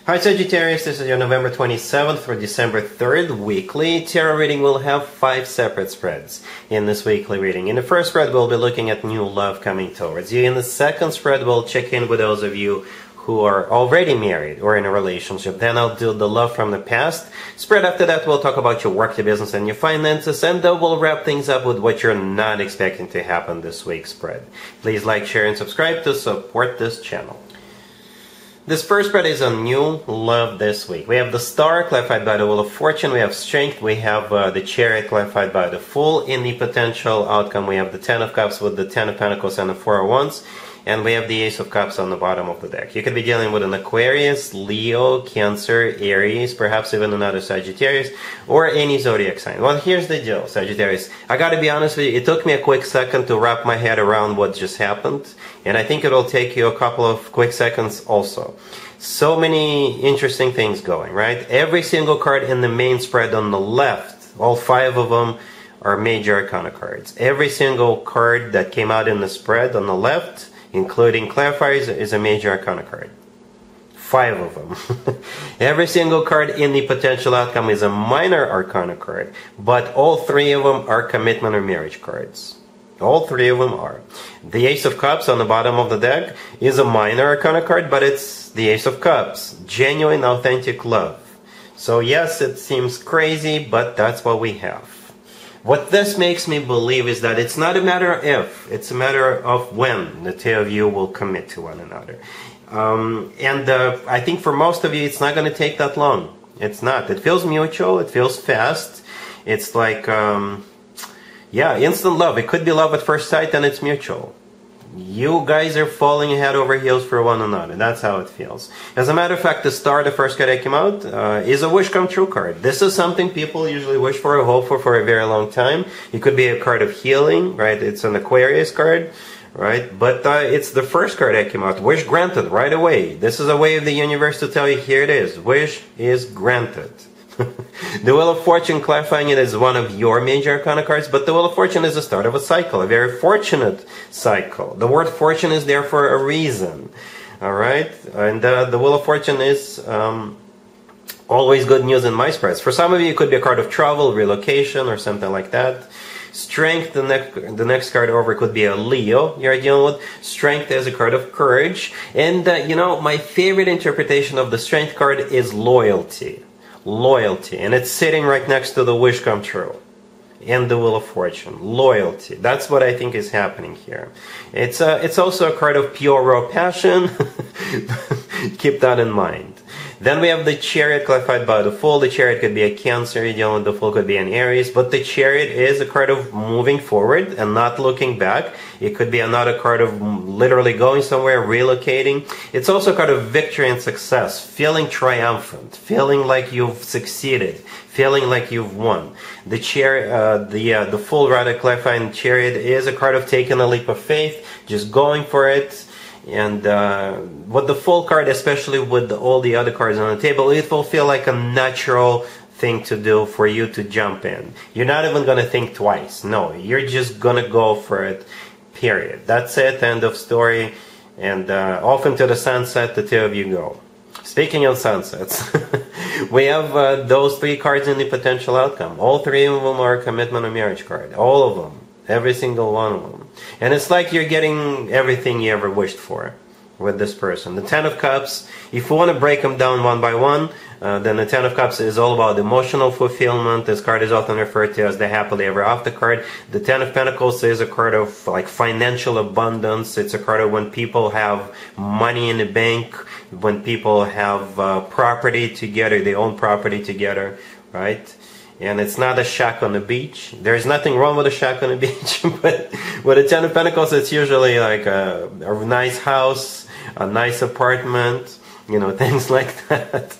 Hi Sagittarius, this is your November 27th through December 3rd weekly tarot reading. We'll have 5 separate spreads in this weekly reading. In the first spread, we'll be looking at new love coming towards you. In the second spread, we'll check in with those of you who are already married or in a relationship. Then I'll do the love from the past spread. After that, we'll talk about your work, your business, and your finances. And then we'll wrap things up with what you're not expecting to happen this week's spread. Please like, share, and subscribe to support this channel. This first spread is on new love this week. We have the Star clarified by the Wheel of Fortune. We have Strength. We have the Chariot clarified by the Fool. In the potential outcome, we have the Ten of Cups with the Ten of Pentacles and the Four of Wands. And we have the Ace of Cups on the bottom of the deck. You could be dealing with an Aquarius, Leo, Cancer, Aries, perhaps even another Sagittarius, or any zodiac sign. Well, here's the deal, Sagittarius. I gotta be honest with you, it took me a quick second to wrap my head around what just happened. And I think it'll take you a couple of quick seconds also. So many interesting things going, right? Every single card in the main spread on the left, all 5 of them are major arcana cards. Every single card that came out in the spread on the left, including clarifiers, is a major arcana card. 5 of them. Every single card in the potential outcome is a minor arcana card, but all 3 of them are commitment or marriage cards. All 3 of them are. The Ace of Cups on the bottom of the deck is a minor arcana card, but it's the Ace of Cups. Genuine, authentic love. So yes, it seems crazy, but that's what we have. What this makes me believe is that it's not a matter of if, it's a matter of when the 2 of you will commit to one another. I think for most of you, it's not going to take that long. It's not. It feels mutual. It feels fast. It's like, yeah, instant love. It could be love at first sight, and it's mutual. You guys are falling head over heels for one another. That's how it feels. As a matter of fact, the Star, the first card that came out, is a wish come true card. This is something people usually wish for or hope for a very long time. It could be a card of healing, right? It's an Aquarius card, right? But it's the first card that came out. Wish granted right away. This is a way of the universe to tell you, here it is. Wish is granted. The Wheel of Fortune, clarifying it as one of your major arcana cards, but the Wheel of Fortune is the start of a cycle, a very fortunate cycle. The word fortune is there for a reason, alright? And the Wheel of Fortune is always good news in my spreads. For some of you, it could be a card of travel, relocation, or something like that. Strength, the next card over could be a Leo you're dealing with. Strength is a card of courage. And, you know, my favorite interpretation of the Strength card is loyalty. Loyalty, and it's sitting right next to the wish come true and the Wheel of Fortune. Loyalty, that's what I think is happening here. It's also a card of pure raw passion. Keep that in mind. Then we have the Chariot clarified by the Fool. The Chariot could be a Cancer, you know, the Fool could be an Aries, but the Chariot is a card of moving forward and not looking back. It could be another card of literally going somewhere, relocating. It's also a card of victory and success, feeling triumphant, feeling like you've succeeded, feeling like you've won. The Chariot, the Fool, rather, clarifying Chariot is a card of taking a leap of faith, just going for it. And with the Fool card, especially with all the other cards on the table, it will feel like a natural thing to do for you to jump in. You're not even going to think twice. No, you're just going to go for it, period. That's it, end of story. And off into the sunset, the 2 of you go. Speaking of sunsets, we have those 3 cards in the potential outcome. All 3 of them are a commitment or marriage card. All of them. Every single one of them. And it's like you're getting everything you ever wished for with this person. The Ten of Cups, if you want to break them down one by one, then the Ten of Cups is all about emotional fulfillment. This card is often referred to as the happily ever after card. The Ten of Pentacles is a card of like financial abundance. It's a card of when people have money in the bank, when people have property together, they own property together, right? And it's not a shack on the beach. There's nothing wrong with a shack on the beach, but with a Ten of Pentacles, it's usually like a nice house, a nice apartment, you know, things like that.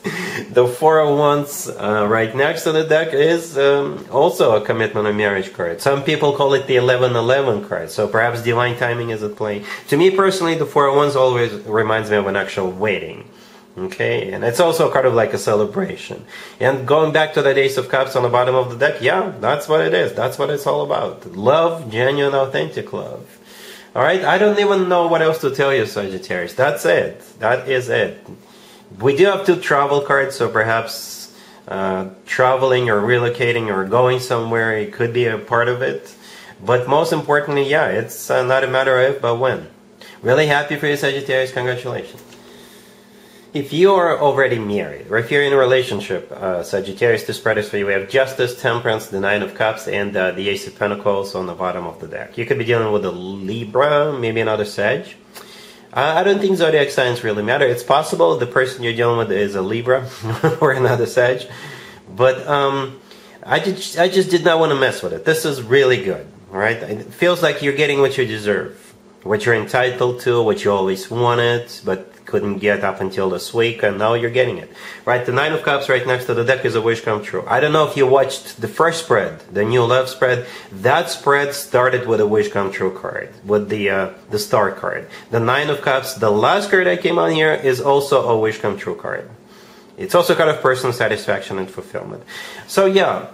The Four of Wands right next to the deck is also a commitment or marriage card. Some people call it the 11-11 card, so perhaps divine timing is at play. To me personally, the Four of Wands always reminds me of an actual wedding. Okay, and it's also kind of like a celebration. And going back to that Ace of Cups on the bottom of the deck, yeah, that's what it is. That's what it's all about. Love, genuine, authentic love. Alright, I don't even know what else to tell you, Sagittarius. That's it. That is it. We do have 2 travel cards, so perhaps traveling or relocating or going somewhere, it could be a part of it. But most importantly, yeah, it's not a matter of if, but when. Really happy for you, Sagittarius. Congratulations. If you are already married, or if you're in a relationship, Sagittarius, this spread is for you. We have Justice, Temperance, the Nine of Cups, and the Ace of Pentacles on the bottom of the deck. You could be dealing with a Libra, maybe another Sag. I don't think zodiac signs really matter. It's possible the person you're dealing with is a Libra or another Sag. But I just did not want to mess with it. This is really good, right? It feels like you're getting what you deserve, what you're entitled to, what you always wanted, but couldn't get up until this week, and now you're getting it, right? The Nine of Cups right next to the deck is a wish come true. I don't know if you watched the first spread, the new love spread. That spread started with a wish come true card, with the star card. The Nine of Cups, the last card that came on here, is also a wish come true card. It's also a card of personal satisfaction and fulfillment. So yeah,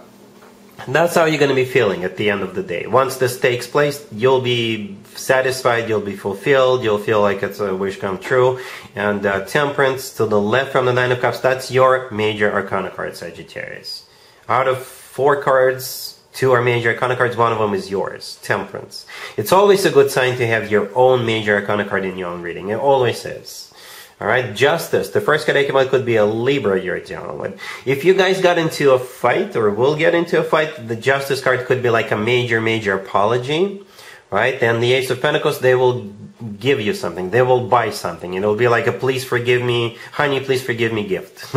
that's how you're going to be feeling at the end of the day. Once this takes place, you'll be satisfied, you'll be fulfilled, you'll feel like it's a wish come true. And Temperance to the left from the Nine of Cups, that's your major arcana card, Sagittarius. Out of 4 cards, 2 are major arcana cards, 1 of them is yours, Temperance. It's always a good sign to have your own major arcana card in your own reading. It always is. Alright, Justice. The first card I came out could be a Libra you're dealing with. If you guys got into a fight, or will get into a fight, the Justice card could be like a major apology. Right? And the Ace of Pentacles, they will give you something. They will buy something. It'll be like a please forgive me, honey, please forgive me gift.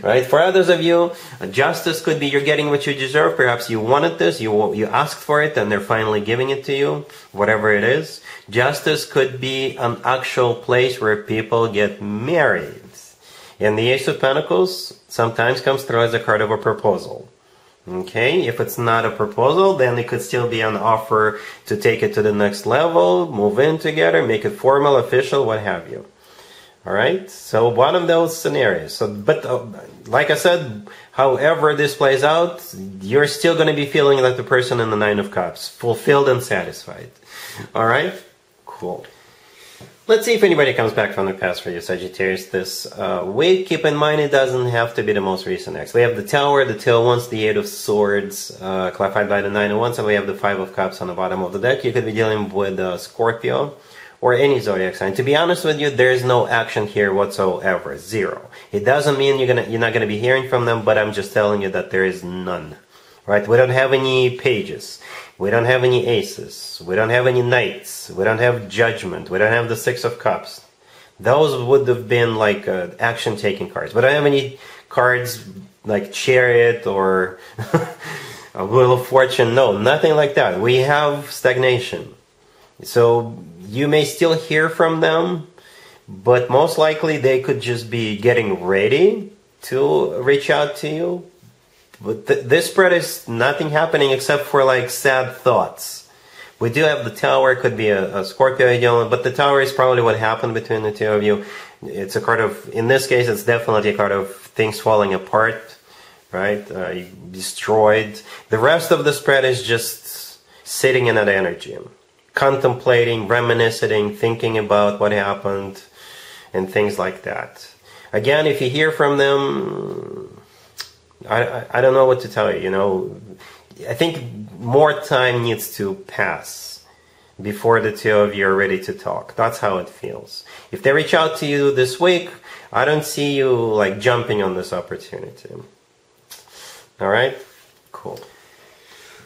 Right? For others of you, Justice could be you're getting what you deserve. Perhaps you wanted this, you asked for it, and they're finally giving it to you, whatever it is. Justice could be an actual place where people get married. And the Ace of Pentacles sometimes comes through as a card of a proposal. Okay, if it's not a proposal, then it could still be an offer to take it to the next level, move in together, make it formal, official, what have you. Alright, so one of those scenarios. So, but like I said, however this plays out, you're still going to be feeling like the person in the Nine of Cups, fulfilled and satisfied. Alright, cool. Let's see if anybody comes back from the past for you, Sagittarius, this week. Keep in mind, it doesn't have to be the most recent ex. We have the Tower, the Two of Wands, the Eight of Swords, clarified by the Nine of Wands, and we have the Five of Cups on the bottom of the deck. You could be dealing with Scorpio or any zodiac sign. To be honest with you, there's no action here whatsoever. 0. It doesn't mean you're not gonna be hearing from them, but I'm just telling you that there is none. Right? We don't have any pages. We don't have any aces. We don't have any knights. We don't have judgment. We don't have the Six of Cups. Those would have been like action-taking cards. We don't have any cards like Chariot or a Wheel of Fortune. No, nothing like that. We have stagnation. So you may still hear from them, but most likely they could just be getting ready to reach out to you. But this spread is nothing happening except for like sad thoughts. We do have the Tower, could be a Scorpio, but the Tower is probably what happened between the two of you. It's a card of, in this case, it's definitely a card of things falling apart, right? Destroyed. The rest of the spread is just sitting in that energy, contemplating, reminiscing, thinking about what happened, and things like that. Again, if you hear from them, I don't know what to tell you, you know. I think more time needs to pass before the two of you are ready to talk. That's how it feels. If they reach out to you this week, I don't see you like jumping on this opportunity. Alright? Cool.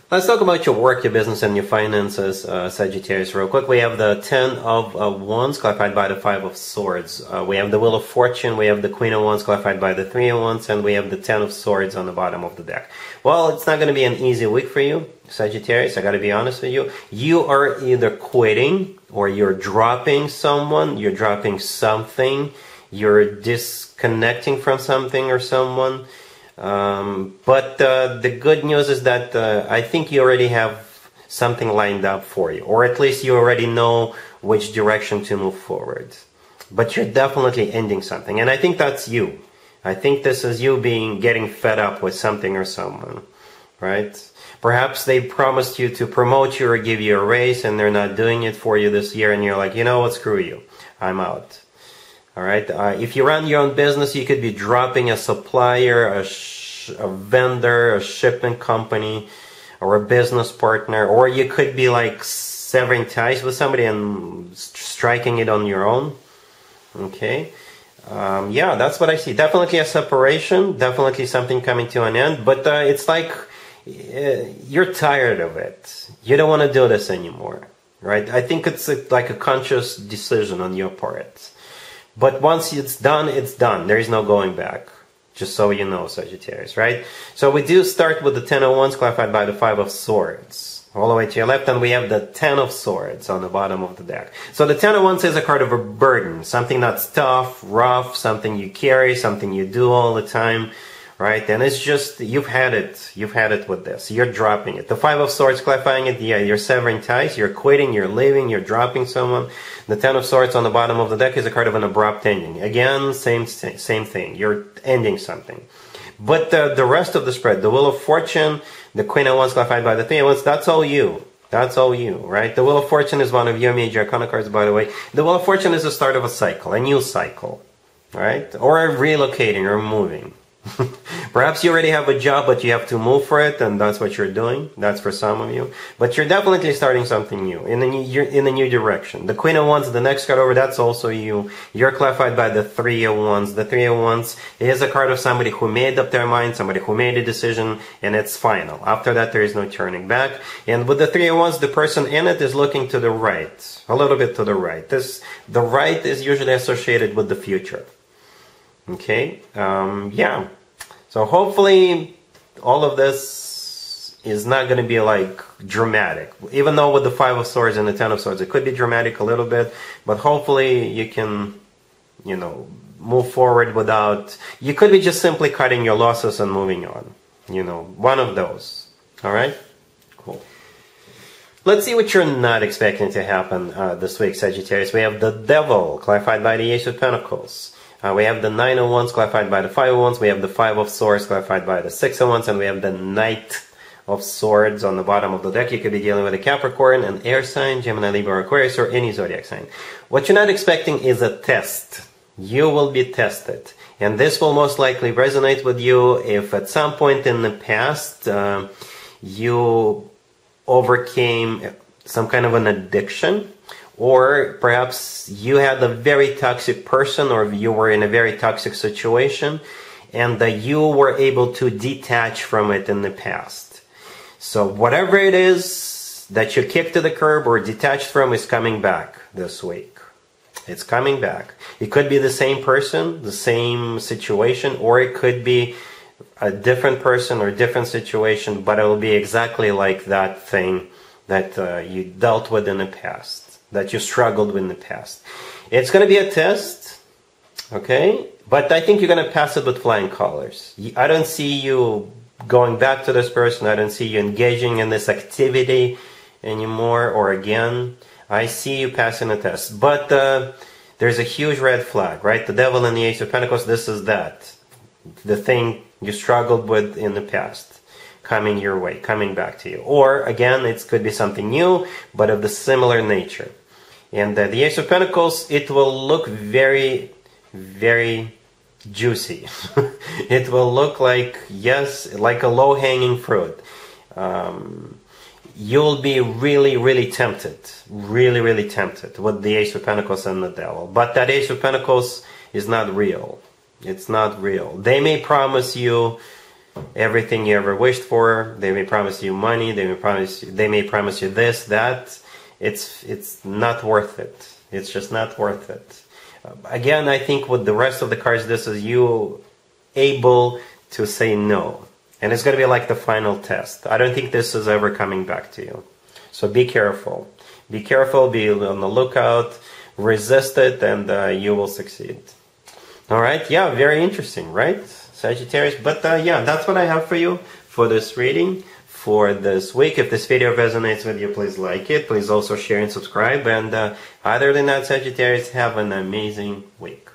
Let's talk about your work, your business, and your finances, Sagittarius, real quick. We have the Ten of Wands, clarified by the Five of Swords. We have the Wheel of Fortune, we have the Queen of Wands, clarified by the Three of Wands, and we have the Ten of Swords on the bottom of the deck. Well, it's not going to be an easy week for you, Sagittarius, I got to be honest with you. You are either quitting, or you're dropping someone, you're dropping something, you're disconnecting from something or someone. But the good news is that I think you already have something lined up for you, or at least you already know which direction to move forward. But you're definitely ending something, and I think that's you. I think this is you getting fed up with something or someone, right? Perhaps they promised you to promote you or give you a raise, and they're not doing it for you this year, and you're like, you know what, screw you, I'm out. All right. If you run your own business, you could be dropping a supplier, a vendor, a shipping company, or a business partner, or you could be like severing ties with somebody and striking it on your own. Okay. Yeah, that's what I see. Definitely a separation, definitely something coming to an end, but it's like you're tired of it. You don't want to do this anymore, right? I think it's like a conscious decision on your part. But once it's done, it's done. There is no going back. Just so you know, Sagittarius, right? So we do start with the 10 of Wands clarified by the 5 of Swords. All the way to your left, and we have the 10 of Swords on the bottom of the deck. So the 10 of Wands is a card of a burden, something that's tough, rough, something you carry, something you do all the time, right? And it's just, you've had it with this. You're dropping it. The 5 of Swords clarifying it, yeah, you're severing ties, you're quitting, you're leaving, you're dropping someone. The 10 of Swords on the bottom of the deck is a card of an abrupt ending. Again, same thing. You're ending something. But the rest of the spread, the Wheel of Fortune, the Queen of Wands clarified by the 3 of Wands, that's all you. That's all you, right? The Wheel of Fortune is one of your major arcana cards, by the way. The Wheel of Fortune is the start of a cycle, a new cycle, right? Or relocating or moving. Perhaps you already have a job, but you have to move for it, and that's what you're doing. That's for some of you. But you're definitely starting something new, in a new direction. The Queen of Wands, the next card over, that's also you. You're clarified by the 3 of Wands. The 3 of Wands is a card of somebody who made up their mind, somebody who made a decision, and it's final. After that, there is no turning back. And with the 3 of Wands, the person in it is looking to the right, a little bit to the right. The right is usually associated with the future. Okay, yeah. So hopefully all of this is not going to be like dramatic. Even though with the 5 of Swords and the 10 of Swords, it could be dramatic a little bit, but hopefully you can, you know, move forward without, you could be just simply cutting your losses and moving on. You know, one of those. All right? Cool. Let's see what you're not expecting to happen this week, Sagittarius. We have the Devil, clarified by the Ace of Pentacles. We have the 9 of Wands clarified by the 5 of Wands. We have the 5 of Swords clarified by the 6 of Wands. And we have the Knight of Swords on the bottom of the deck. You could be dealing with a Capricorn, an air sign, Gemini, Libra, or Aquarius, or any zodiac sign. What you're not expecting is a test. You will be tested. And this will most likely resonate with you if at some point in the past you overcame some kind of an addiction. Or perhaps you had a very toxic person, or you were in a very toxic situation, and that you were able to detach from it in the past. So whatever it is that you kicked to the curb or detached from is coming back this week. It's coming back. It could be the same person, the same situation, or it could be a different person or different situation, but it will be exactly like that thing that you dealt with in the past, that you struggled with in the past. It's going to be a test, okay? But I think you're going to pass it with flying colors. I don't see you going back to this person. I don't see you engaging in this activity anymore or again. I see you passing the test. But there's a huge red flag, right? The Devil and the Ace of Pentacles, this is that. The thing you struggled with in the past. Coming your way, coming back to you. Or, again, it could be something new, but of the similar nature. And the Ace of Pentacles, it will look very, very juicy. It will look like, yes, like a low-hanging fruit. You'll be really, really tempted. Really, really tempted with the Ace of Pentacles and the Devil. But that Ace of Pentacles is not real. It's not real. They may promise you everything you ever wished for. They may promise you money. They may promise you this, that. It's not worth it. It's just not worth it. Again, I think with the rest of the cards, this is you able to say no. And it's going to be like the final test. I don't think this is ever coming back to you. So be careful. Be careful. Be on the lookout. Resist it, and you will succeed. All right. Yeah, very interesting, right, Sagittarius? But yeah, that's what I have for you for this reading for this week. If this video resonates with you, please like it. Please also share and subscribe. And other than that, Sagittarius, have an amazing week.